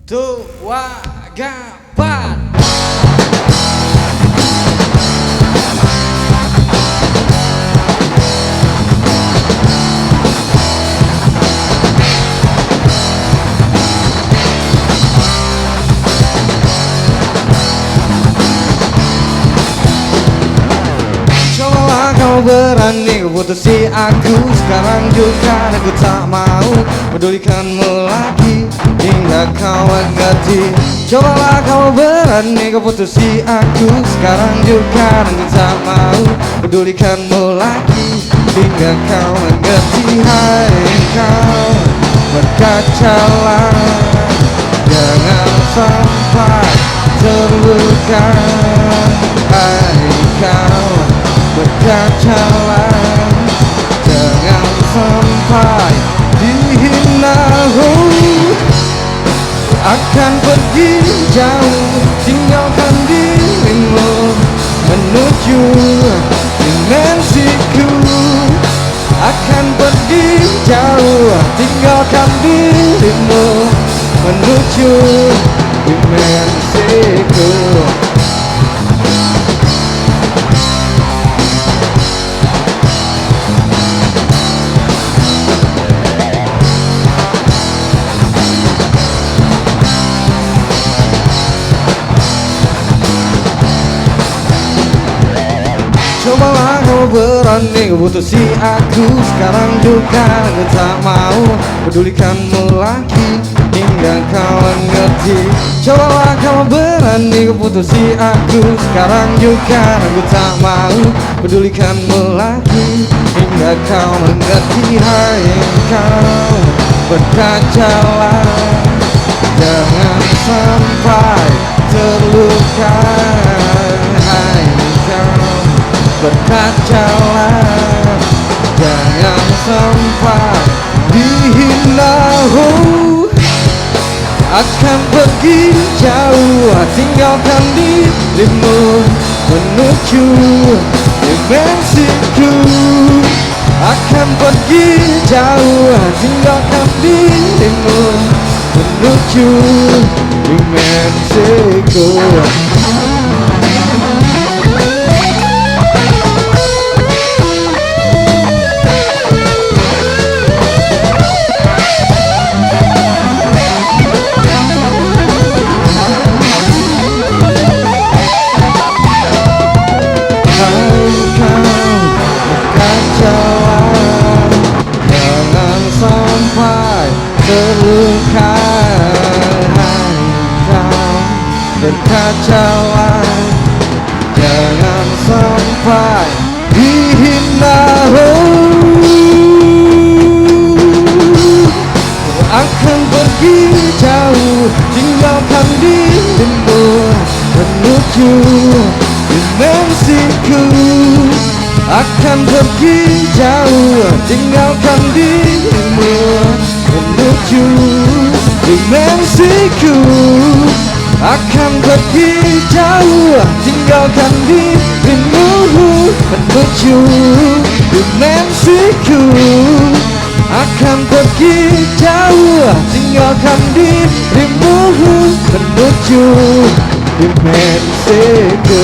Tua Gapat. Cobalah kau berani putusi aku. Sekarang juga aku tak mau pedulikanmu lagi hingga kau mengerti. Cobalah kau berani putusi aku. Sekarang juga aku tak mau pedulikanmu lagi hingga kau mengerti. Hai kau, berkacalah, jangan sampai terluka. Hai kau, berkacalah, jangan sampai dihina. Akan pergi jauh, tinggalkan dirimu menuju dimensiku. Akan pergi jauh, tinggalkan dirimu menuju dimensiku. Cobalah kau berani putusi aku. Sekarang juga aku tak mau pedulikanmu lagi hingga kau mengerti. Cobalah kau berani putusi aku. Sekarang juga aku tak mau pedulikanmu lagi hingga kau mengerti. Hai kau, berkacalah, jangan sampai terluka. Hai kau, berkacalah, jangan sampai dihina. Akan pergi jauh, tinggalkan dirimu menuju dimensiku. Akan pergi jauh, tinggalkan dirimu menuju dimensiku. Terluka. Hai kau, berkacalah, jangan sampai dihina. Akan pergi jauh, tinggalkan dirimu menuju dimensiku. Akan pergi jauh, tinggalkan dirimu menuju dimensiku. Akan pergi jauh, tinggalkan dirimu menuju dimensiku. Akan pergi jauh, tinggalkan dirimu menuju dimensiku.